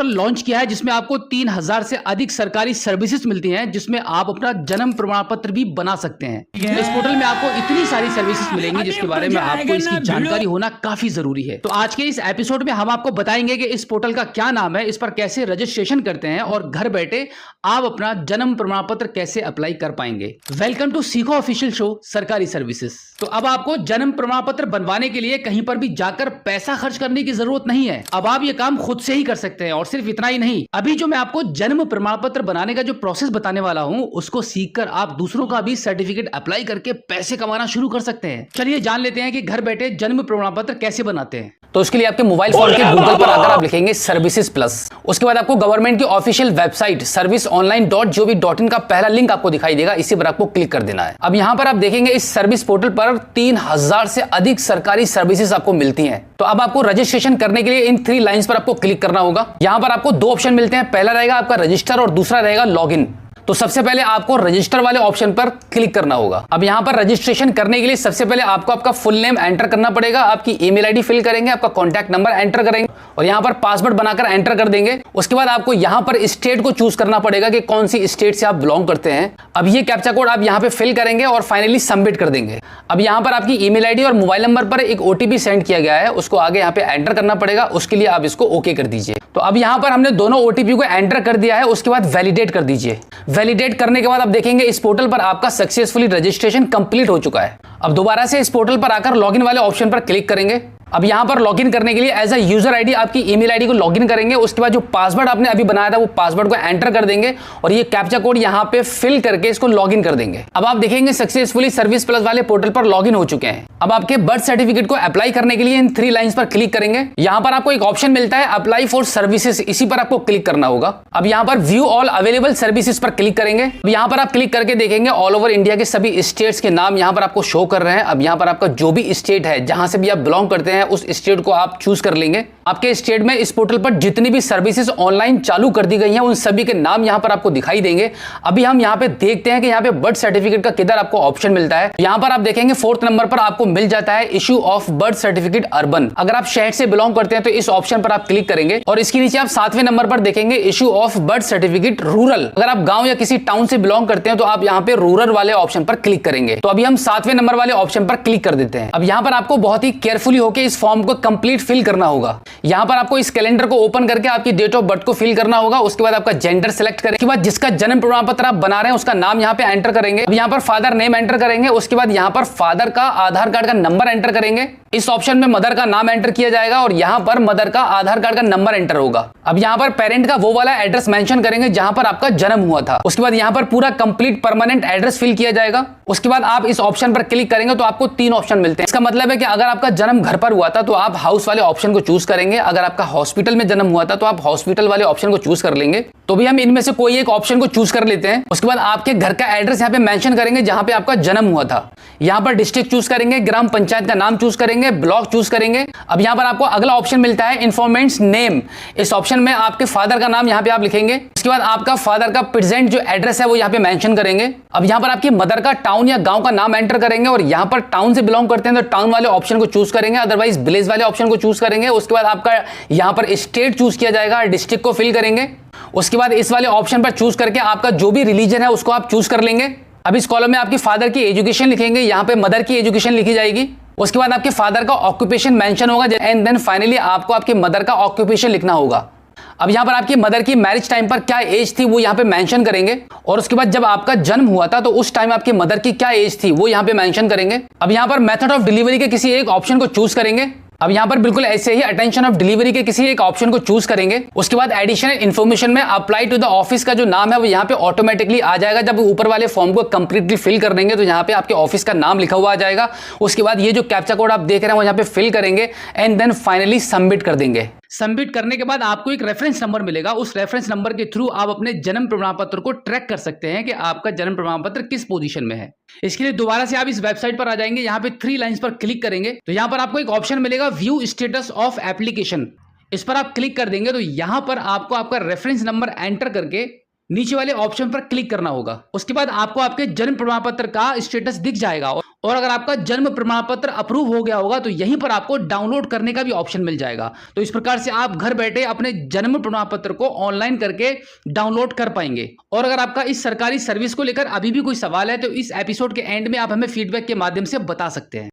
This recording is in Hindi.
लॉन्च किया है जिसमें आपको 3000 से अधिक सरकारी सर्विसेज मिलती हैं, जिसमें आप अपना जन्म प्रमाण पत्र भी बना सकते हैं। इस पोर्टल में आपको इतनी सारी सर्विसेज मिलेंगी जिसके बारे में आपको इसकी जानकारी होना काफी जरूरी है। तो आज के इस एपिसोड में हम आपको बताएंगे कि इस पोर्टल का क्या नाम है, इस पर कैसे रजिस्ट्रेशन करते हैं और घर बैठे आप अपना जन्म प्रमाण पत्र कैसे अप्लाई कर पाएंगे। वेलकम टू सीखो ऑफिशियल शो सरकारी सर्विसेज। तो अब आपको जन्म प्रमाण पत्र बनवाने के लिए कहीं पर भी जाकर पैसा खर्च करने की जरूरत नहीं है। अब आप ये काम खुद से ही कर सकते हैं। और सिर्फ इतना ही नहीं, अभी जो मैं आपको जन्म प्रमाण पत्र बनाने का जो प्रोसेस बताने वाला हूं, उसको सीखकर आप दूसरों का भी सर्टिफिकेट अप्लाई करके पैसे कमाना शुरू कर सकते हैं। चलिए जान लेते हैं कि घर बैठे जन्म प्रमाण पत्र कैसे बनाते हैं। तो उसके लिए आपके मोबाइल फोन के गूगल पर आकर आप लिखेंगे सर्विसेज प्लस। उसके बाद आपको गवर्नमेंट की ऑफिशियल वेबसाइट serviceonline.gov.in का पहला लिंक आपको दिखाई देगा, इसी पर आपको क्लिक कर देना है। अब यहां पर आप देखेंगे इस सर्विस पोर्टल पर 3000 से अधिक सरकारी सर्विसेज आपको मिलती हैं। तो अब आपको रजिस्ट्रेशन करने के लिए इन 3 लाइंस पर आपको क्लिक करना होगा। यहां पर आपको 2 ऑप्शन मिलते हैं, पहला रहेगा आपका रजिस्टर और दूसरा रहेगा लॉगिन। तो सबसे पहले आपको रजिस्टर वाले ऑप्शन पर क्लिक करना होगा। अब यहां पर रजिस्ट्रेशन करने के लिए सबसे पहले आपको आपका फुल नेम एंटर करना पड़ेगा, आपकी ईमेल आईडी फिल करेंगे, आपका कॉन्टैक्ट नंबर एंटर करेंगे और यहां पर पासवर्ड बनाकर एंटर कर देंगे। उसके बाद आपको यहां पर स्टेट को चूज करना पड़ेगा कि कौन सी स्टेट से आप बिलोंग करते हैं। अब ये कैप्चा कोड आप यहां पे फिल करेंगे और फाइनली सबमिट कर देंगे। अब यहां पर आपकी ईमेल आईडी और मोबाइल नंबर पर एक ओटीपी सेंड किया गया है, उसको आगे यहां पे एंटर करना पड़ेगा। उसके लिए आप इसको ओके कर दीजिए। तो अब यहां पर हमने दोनों ओटीपी को एंटर कर दिया है, उसके बाद वैलिडेट कर दीजिए। वैलिडेट करने के बाद आप देखेंगे इस पोर्टल पर आपका सक्सेसफुली रजिस्ट्रेशन कंप्लीट हो चुका है। अब दोबारा से इस पोर्टल पर आकर लॉगिन वाले ऑप्शन पर क्लिक करेंगे। अब यहां पर लॉगिन करने के लिए एज अ यूजर आईडी आपकी ईमेल आईडी को लॉगिन करेंगे। उसके बाद जो पासवर्ड आपने अभी बनाया था वो पासवर्ड को एंटर कर देंगे और ये कैप्चा कोड यहां पे फिल करके इसको लॉगिन कर देंगे। अब आप देखेंगे सक्सेसफुली सर्विस प्लस वाले पोर्टल पर लॉगिन हो चुके हैं। अब आपके बर्थ सर्टिफिकेट को अप्लाई करने के लिए इन 3 लाइंस पर क्लिक करेंगे। यहां पर आपको एक ऑप्शन मिलता है अप्लाई फॉर सर्विसेज, इसी पर आपको क्लिक करना होगा। अब यहां पर व्यू ऑल अवेलेबल सर्विसेज पर क्लिक करेंगे। अब यहां पर आप क्लिक करके देखेंगे ऑल ओवर इंडिया के सभी स्टेट्स के नाम यहां पर आपको शो कर रहे हैं। अब यहां पर आपका जो भी स्टेट है, जहां से भी आप बिलोंग करते हैं, उस स्टेट को आप चूज कर लेंगे। आपके स्टेट में इस पोर्टल पर जितनी भी सर्विसेज ऑनलाइन चालू कर दी गई हैं, उन सभी के नाम यहां पर आपको दिखाई देंगे। अभी हम यहां पे देखते हैं कि यहां पे बर्थ सर्टिफिकेट का किधर आपको ऑप्शन मिलता है। यहां पर आप देखेंगे 4th नंबर पर आपको मिल जाता है issue of birth certificate urban. अगर आप शहर से बिलोंग करते हैं तो इस ऑप्शन पर आप क्लिक करेंगे और इसके नीचे आप 7वें नंबर पर देखेंगे issue of birth certificate rural. अगर आप गांव या किसी टाउन से बिलोंग करते हैं तो आप यहां पे रूरल वाले ऑप्शन पर क्लिक करेंगे। तो अभी हम 7वें नंबर वाले ऑप्शन पर क्लिक कर देते हैं। अब यहां पर आपको बहुत ही केयरफुली होकर इस फॉर्म को कंप्लीट फिल करना होगा। यहां पर आपको इस कैलेंडर को ओपन करके आपकी डेट ऑफ बर्थ को फिल करना होगा। उसके बाद आपका जेंडर सेलेक्ट करें, उसके बाद जिसका जन्म प्रमाण पत्र आप बना रहे हैं उसका नाम यहां पे एंटर करेंगे। अब यहां पर फादर नेम एंटर करेंगे। उसके बाद यहां पर फादर का आधार कार्ड का नंबर एंटर करेंगे। इस ऑप्शन में मदर का नाम एंटर किया जाएगा और यहां पर मदर का आधार कार्ड का नंबर एंटर होगा। अब यहां पर पेरेंट का वो वाला एड्रेस मेंशन करेंगे जहां पर आपका जन्म हुआ था। उसके बाद यहां पर पूरा कंप्लीट परमानेंट एड्रेस फिल किया जाएगा। उसके बाद आप इस ऑप्शन पर क्लिक करेंगे तो आपको 3 ऑप्शन मिलते हैं। इसका मतलब है कि अगर आपका जन्म घर पर हुआ था तो आप हाउस वाले ऑप्शन को चूज करेंगे। अगर आपका हॉस्पिटल में जन्म हुआ था तो आप हॉस्पिटल वाले ऑप्शन को चूज कर लेंगे। तो भी हम इनमें से कोई एक ऑप्शन को चूज कर लेते हैं। उसके बाद आपके घर का एड्रेस यहां पे मेंशन करेंगे जहां पे आपका जन्म हुआ था। यहां पर डिस्ट्रिक्ट चूज करेंगे, ग्राम पंचायत का नाम चूज करेंगे, ब्लॉक चूज करेंगे। अब यहां पर आपको अगला ऑप्शन मिलता है इन्फॉर्मेंट्स नेम। इस ऑप्शन में आपके फादर का नाम यहां पे आप लिखेंगे। उसके बाद आपका फादर का प्रेजेंट जो एड्रेस है वो यहां पे मेंशन करेंगे। अब यहां पर आपकी मदर का टाउन या गांव का नाम एंटर करेंगे और यहां पर टाउन से बिलोंग करते हैं तो टाउन वाले ऑप्शन को चूज करेंगे, अदरवाइज विलेज वाले ऑप्शन को चूज करेंगे। उसके बाद आपका यहां पर स्टेट चूज किया जाएगा, डिस्ट्रिक्ट को फिल करेंगे। उसके बाद इस वाले ऑप्शन पर चूज करके आपका जो भी रिलीजन है उसको आप चूज कर लेंगे। अब इस कॉलम में आपकी फादर की एजुकेशन लिखेंगे, यहां पे मदर की एजुकेशन लिखी जाएगी। उसके बाद आपके फादर का ऑक्यूपेशन मेंशन होगा एंड देन फाइनली आपको आपकी मदर का ऑक्यूपेशन लिखना होगा। अब यहां पर आपकी मदर की मैरिज टाइम पर क्या एज थी वो यहां पे मेंशन करेंगे और उसके बाद जब आपका जन्म हुआ था तो उस टाइम आपकी मदर की क्या एज थी वो यहां पे मेंशन करेंगे। अब यहां पर मेथड ऑफ डिलीवरी के किसी एक ऑप्शन को चूज करेंगे। अब यहां पर बिल्कुल ऐसे ही अटेंशन ऑफ डिलीवरी के किसी एक ऑप्शन को चूज करेंगे। उसके बाद एडिशनल इन्फॉर्मेशन में अप्लाई टू द ऑफिस का जो नाम है वो यहां पे ऑटोमेटिकली आ जाएगा। जब ऊपर वाले फॉर्म को कंप्लीटली फिल कर देंगे तो यहां पे आपके ऑफिस का नाम लिखा हुआ आ जाएगा। उसके बाद ये जो कैप्चा कोड आप देख रहे हैं वो यहां पे फिल करेंगे एंड देन फाइनली सबमिट कर देंगे। सबमिट करने के बाद आपको एक रेफरेंस नंबर मिलेगा। उस रेफरेंस नंबर के थ्रू आप अपने जन्म प्रमाण पत्र को ट्रैक कर सकते हैं कि आपका जन्म प्रमाण पत्र किस पोजीशन में है। इसके लिए दोबारा से आप इस वेबसाइट पर आ जाएंगे, यहाँ पे 3 लाइंस पर क्लिक करेंगे तो यहाँ पर आपको एक ऑप्शन मिलेगा व्यू स्टेटस ऑफ एप्लीकेशन। इस पर आप क्लिक कर देंगे तो यहाँ पर आपको आपका रेफरेंस नंबर एंटर करके नीचे वाले ऑप्शन पर क्लिक करना होगा। उसके बाद आपको आपके जन्म प्रमाण पत्र का स्टेटस दिख जाएगा और अगर आपका जन्म प्रमाण पत्र अप्रूव हो गया होगा तो यहीं पर आपको डाउनलोड करने का भी ऑप्शन मिल जाएगा। तो इस प्रकार से आप घर बैठे अपने जन्म प्रमाण पत्र को ऑनलाइन करके डाउनलोड कर पाएंगे। और अगर आपका इस सरकारी सर्विस को लेकर अभी भी कोई सवाल है तो इस एपिसोड के एंड में आप हमें फीडबैक के माध्यम से बता सकते हैं।